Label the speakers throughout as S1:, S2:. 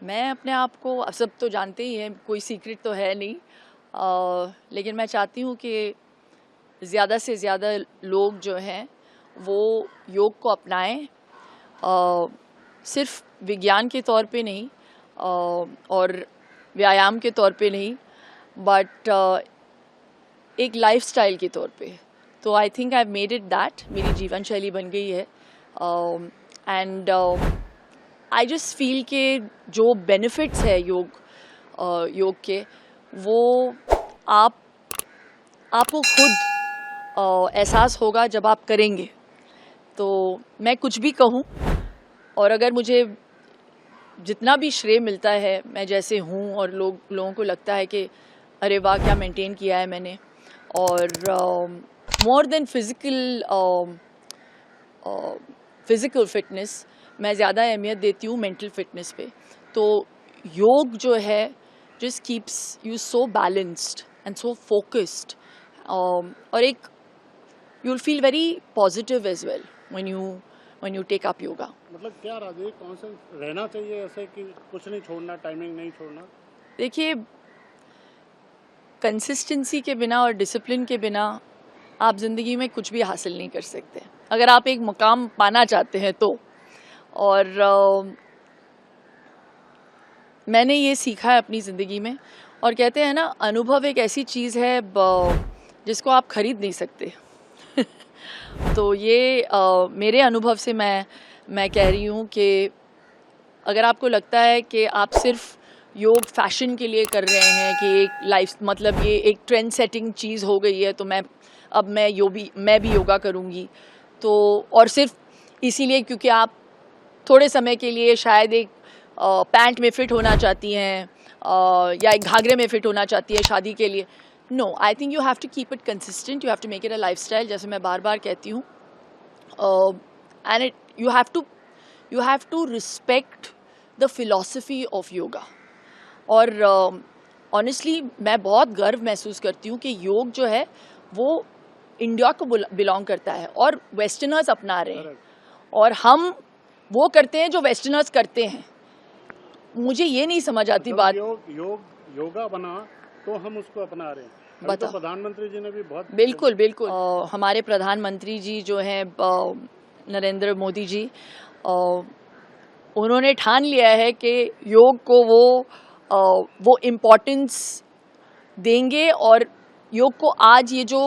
S1: मैं अपने आप को, अब सब तो जानते ही हैं, कोई सीक्रेट तो है नहीं, लेकिन मैं चाहती हूँ कि ज़्यादा से ज़्यादा लोग जो हैं वो योग को अपनाएं, सिर्फ विज्ञान के तौर पे नहीं और व्यायाम के तौर पे नहीं, बट एक लाइफस्टाइल के तौर पे। तो I think I made it that, मेरी जीवन शैली बन गई है। एंड आई जस्ट फील के जो बेनिफिट्स है योग के, वो आप आपको खुद एहसास होगा जब आप करेंगे। तो मैं कुछ भी कहूँ, और अगर मुझे जितना भी श्रेय मिलता है, मैं जैसे हूँ और लोगों को लगता है कि अरे वाह क्या मेंटेन किया है मैंने, और मोर देन फिज़िकल फिटनेस मैं ज़्यादा अहमियत देती हूँ मेंटल फिटनेस पे। तो योग जो है just keeps you so balanced and so focused, और एक you will feel very positive as well when you take up yoga.
S2: मतलब क्या राजेश, कौन सा रहना चाहिए ऐसे कि कुछ नहीं छोड़ना, टाइमिंग नहीं छोड़ना?
S1: देखिए, कंसिस्टेंसी के बिना और डिसिप्लिन के बिना आप ज़िंदगी में कुछ भी हासिल नहीं कर सकते। अगर आप एक मुकाम पाना चाहते हैं तो, और मैंने ये सीखा है अपनी ज़िंदगी में, और कहते हैं ना, अनुभव एक ऐसी चीज़ है जिसको आप खरीद नहीं सकते। तो ये मेरे अनुभव से मैं कह रही हूँ कि अगर आपको लगता है कि आप सिर्फ योग फैशन के लिए कर रहे हैं, कि एक लाइफ, मतलब ये एक ट्रेंड सेटिंग चीज़ हो गई है, तो मैं भी योगा करूँगी, तो और सिर्फ इसीलिए क्योंकि आप थोड़े समय के लिए शायद एक पैंट में फिट होना चाहती हैं, या एक घाघरे में फिट होना चाहती है शादी के लिए। No, I think you have to keep it consistent, you have to make it a lifestyle, जैसे मैं बार बार कहती हूँ। And you have to respect the philosophy of yoga. और ऑनेस्टली मैं बहुत गर्व महसूस करती हूँ कि योग जो है वो इंडिया को बिलोंग करता है, और वेस्टर्नर्स अपना रहे हैं, और हम वो करते हैं जो वेस्टर्नर्स करते हैं। मुझे ये नहीं समझ आती बात।
S2: योगा बना तो हम उसको अपना रहे हैं।
S1: बता,
S2: तो प्रधानमंत्री जी ने भी बहुत,
S1: बिल्कुल बिल्कुल, हमारे प्रधानमंत्री जी जो हैं नरेंद्र मोदी जी, उन्होंने ठान लिया है कि योग को वो इम्पोर्टेंस देंगे, और योग को आज ये जो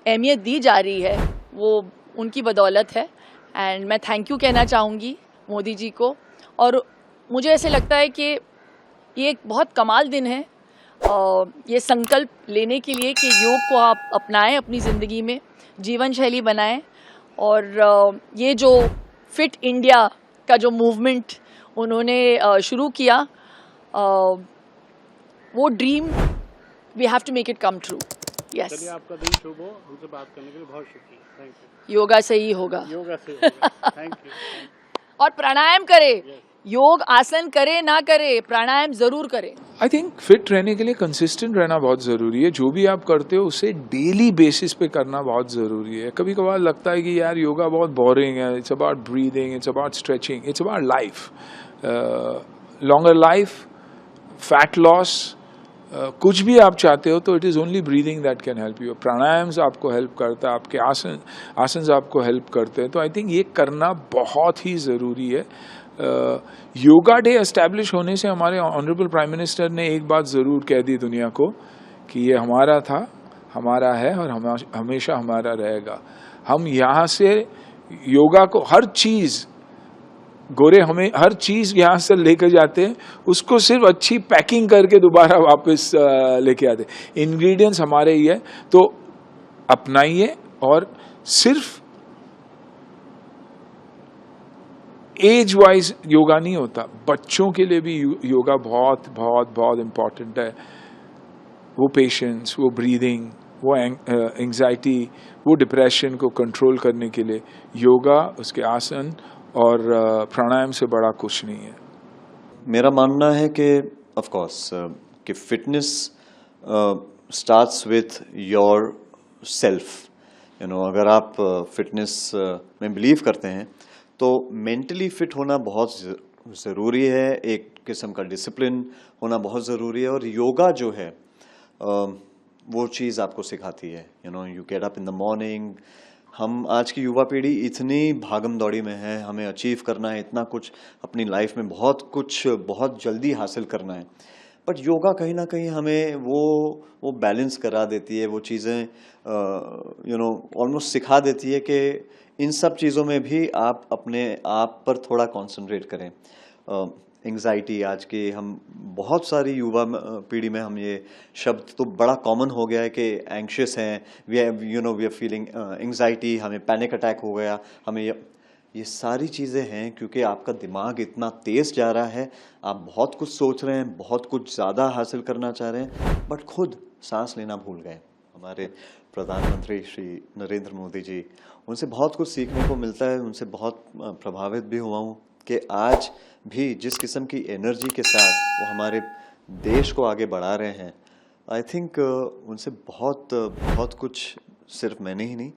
S1: अहमियत दी जा रही है वो उनकी बदौलत है। एंड मैं थैंक यू कहना चाहूँगी मोदी जी को। और मुझे ऐसे लगता है कि ये एक बहुत कमाल दिन है, ये संकल्प लेने के लिए कि योग को आप अपनाएं, अपनी ज़िंदगी में जीवन शैली बनाएं, और ये जो फिट इंडिया का जो मूवमेंट उन्होंने शुरू किया, वो dream we have to make it come true. Yes,
S2: चलिए, आपका दिन शुभ हो। मुझसे बात करने के लिए बहुत शुक्रिया। Thank you.
S1: योगा से ही होगा।
S2: योगा से होगा। Thank you.
S1: और प्राणायाम करे, योग आसन करे ना करे, प्राणायाम जरूर करे।
S3: आई थिंक फिट रहने के लिए कंसिस्टेंट रहना बहुत ज़रूरी है। जो भी आप करते हो उसे डेली बेसिस पे करना बहुत ज़रूरी है। कभी कभार लगता है कि यार योगा बहुत बोरिंग है, it's about breathing, it's about stretching, it's about life, longer life, fat loss, कुछ भी आप चाहते हो तो it is only breathing that can help you. Pranayams आपको हेल्प करता है, आपके आसन आपको हेल्प करते हैं। तो आई थिंक ये करना बहुत ही ज़रूरी है। योगा डे एस्टैब्लिश होने से हमारे ऑनरेबल प्राइम मिनिस्टर ने एक बात ज़रूर कह दी दुनिया को कि ये हमारा था, हमारा है, और हमेशा हमारा रहेगा। हम यहाँ से योगा को हर चीज़, गोरे हमें हर चीज़ यहाँ से लेकर जाते हैं, उसको सिर्फ अच्छी पैकिंग करके दोबारा वापस लेके आते। इंग्रेडिएंट्स हमारे ही है, तो अपनाइए। और सिर्फ एज वाइज योगा नहीं होता, बच्चों के लिए भी योगा बहुत बहुत बहुत इम्पॉर्टेंट है। वो पेशेंस, वो ब्रीदिंग, वो एंग्जाइटी, वो डिप्रेशन को कंट्रोल करने के लिए योगा, उसके आसन और प्राणायाम से बड़ा कुछ नहीं है।
S4: मेरा मानना है कि ऑफ कोर्स कि fitness starts with your self. अगर आप फिटनेस में बिलीव करते हैं तो मेंटली फिट होना बहुत ज़रूरी है, एक किस्म का डिसिप्लिन होना बहुत ज़रूरी है। और योगा जो है वो चीज़ आपको सिखाती है, you know, you get up in the morning. हम आज की युवा पीढ़ी इतनी भागम दौड़ी में है, हमें अचीव करना है इतना कुछ अपनी लाइफ में, बहुत कुछ बहुत जल्दी हासिल करना है, बट योगा कहीं ना कहीं हमें वो बैलेंस करा देती है, वो चीज़ें यू नो ऑलमोस्ट सिखा देती है कि इन सब चीज़ों में भी आप अपने आप पर थोड़ा कंसंट्रेट करें। एंग्जाइटी आज के हम बहुत सारी युवा पीढ़ी में हम ये शब्द तो बड़ा कॉमन हो गया है कि एंग्शियस हैं, वी आर फीलिंग एंग्जाइटी, हमें पैनिक अटैक हो गया, हमें ये सारी चीज़ें हैं क्योंकि आपका दिमाग इतना तेज़ जा रहा है, आप बहुत कुछ सोच रहे हैं, बहुत कुछ ज़्यादा हासिल करना चाह रहे हैं, बट खुद सांस लेना भूल गए। हमारे प्रधानमंत्री श्री नरेंद्र मोदी जी, उनसे बहुत कुछ सीखने को मिलता है, उनसे बहुत प्रभावित भी हुआ हूँ कि आज भी जिस किस्म की एनर्जी के साथ वो हमारे देश को आगे बढ़ा रहे हैं, आई थिंक उनसे बहुत कुछ सिर्फ मैंने ही नहीं,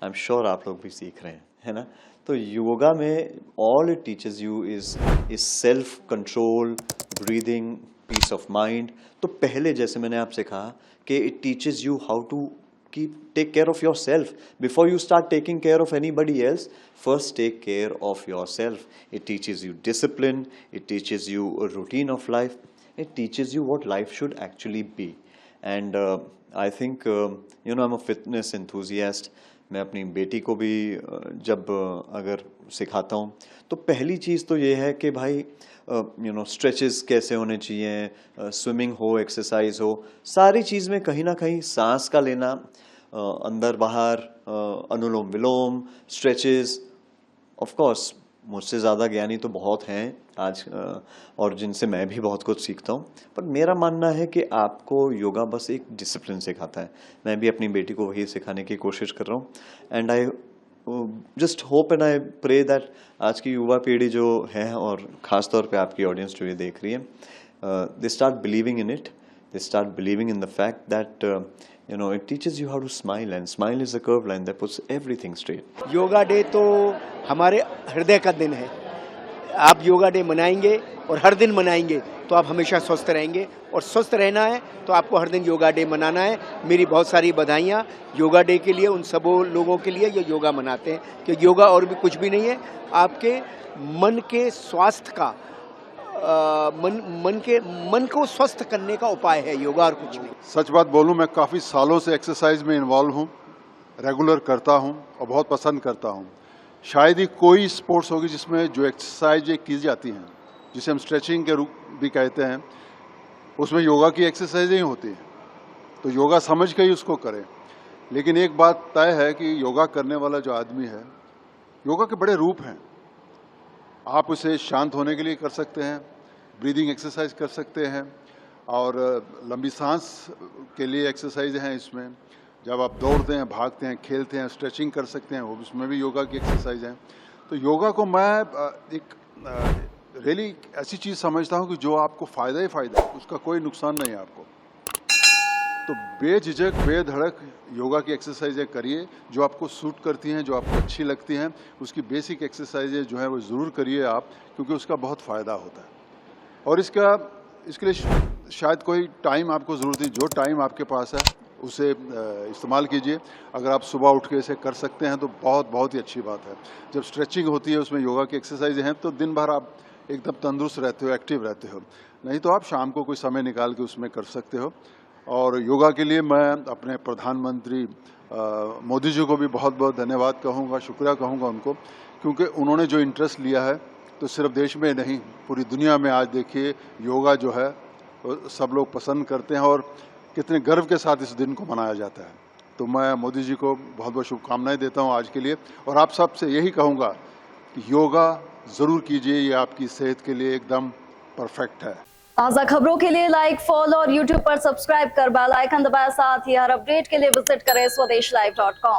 S4: आई एम श्योर आप लोग भी सीख रहे हैं, है ना। तो योगा में all it teaches you is self control, breathing, peace of mind. तो पहले जैसे मैंने आपसे कहा कि it teaches you how to take care of yourself before you start taking care of anybody else. First take care of yourself. It teaches you discipline, it teaches you a routine of life, it teaches you what life should actually be. And I think I'm a fitness enthusiast. मैं अपनी बेटी को भी जब अगर सिखाता हूँ तो पहली चीज़ तो ये है कि भाई स्ट्रेचेस कैसे होने चाहिए, स्विमिंग हो, एक्सरसाइज हो, सारी चीज़ में कहीं ना कहीं सांस का लेना, अंदर बाहर, अनुलोम विलोम, स्ट्रेचेस। ऑफ कोर्स मुझसे ज़्यादा ज्ञानी तो बहुत हैं आज और जिनसे मैं भी बहुत कुछ सीखता हूँ, पर मेरा मानना है कि आपको योगा बस एक डिसिप्लिन सिखाता है। मैं भी अपनी बेटी को वही सिखाने की कोशिश कर रहा हूँ। And I just hope and I pray that आज की युवा पीढ़ी जो है और ख़ास तौर पे आपकी ऑडियंस जो ये देख रही है, they start believing in it, they start believing in the fact that it teaches you how to smile, and smile is a curved line that puts everything straight.
S5: Yoga day तो हमारे हृदय का दिन है। आप योगा डे मनाएंगे और हर दिन मनाएंगे तो आप हमेशा स्वस्थ रहेंगे, और स्वस्थ रहना है तो आपको हर दिन योगा डे मनाना है। मेरी बहुत सारी बधाइयाँ योगा डे के लिए उन सब लोगों के लिए जो योगा मनाते हैं, कि योगा और भी कुछ भी नहीं है, आपके मन के स्वास्थ्य का मन को स्वस्थ करने का उपाय है योगा, और कुछ नहीं।
S6: सच बात बोलूं, मैं काफ़ी सालों से एक्सरसाइज में इन्वॉल्व हूं, रेगुलर करता हूं और बहुत पसंद करता हूं। शायद ही कोई स्पोर्ट्स होगी जिसमें जो एक्सरसाइज की जाती हैं, जिसे हम स्ट्रेचिंग के रूप भी कहते हैं, उसमें योगा की एक्सरसाइज ही होती है। तो योगा समझ के ही उसको करें। लेकिन एक बात तय है कि योगा करने वाला जो आदमी है, योगा के बड़े रूप हैं। आप उसे शांत होने के लिए कर सकते हैं, ब्रीदिंग एक्सरसाइज कर सकते हैं, और लंबी सांस के लिए एक्सरसाइज हैं इसमें। जब आप दौड़ते हैं, भागते हैं, खेलते हैं, स्ट्रेचिंग कर सकते हैं, वो उसमें भी योगा की एक्सरसाइज हैं। तो योगा को मैं एक रियली ऐसी चीज़ समझता हूँ कि जो आपको फ़ायदा ही फ़ायदा है, उसका कोई नुकसान नहीं है आपको। तो बेझिझक बेधड़क योगा की एक्सरसाइजें करिए, जो आपको सूट करती हैं, जो आपको अच्छी लगती हैं। उसकी बेसिक एक्सरसाइजें जो है वो ज़रूर करिए आप, क्योंकि उसका बहुत फ़ायदा होता है। और इसके लिए शायद कोई टाइम आपको ज़रूरत नहीं, जो टाइम आपके पास है उसे इस्तेमाल कीजिए। अगर आप सुबह उठ के इसे कर सकते हैं तो बहुत ही अच्छी बात है। जब स्ट्रेचिंग होती है, उसमें योगा की एक्सरसाइजें हैं, तो दिन भर आप एकदम तंदुरुस्त रहते हो, एक्टिव रहते हो। नहीं तो आप शाम को कोई समय निकाल के उसमें कर सकते हो। और योगा के लिए मैं अपने प्रधानमंत्री मोदी जी को भी बहुत धन्यवाद कहूँगा, शुक्रिया कहूँगा उनको, क्योंकि उन्होंने जो इंटरेस्ट लिया है, तो सिर्फ देश में नहीं पूरी दुनिया में आज देखिए योगा जो है सब लोग पसंद करते हैं और कितने गर्व के साथ इस दिन को मनाया जाता है। तो मैं मोदी जी को बहुत शुभकामनाएं देता हूं आज के लिए, और आप सबसे यही कहूँगा कि योगा ज़रूर कीजिए, ये आपकी सेहत के लिए एकदम परफेक्ट है।
S7: ताज़ा खबरों के लिए लाइक, फॉलो और यूट्यूब पर सब्सक्राइब कर बेल आइकन दबाएं। साथ ही हर अपडेट के लिए विजिट करें swedeshlive.com।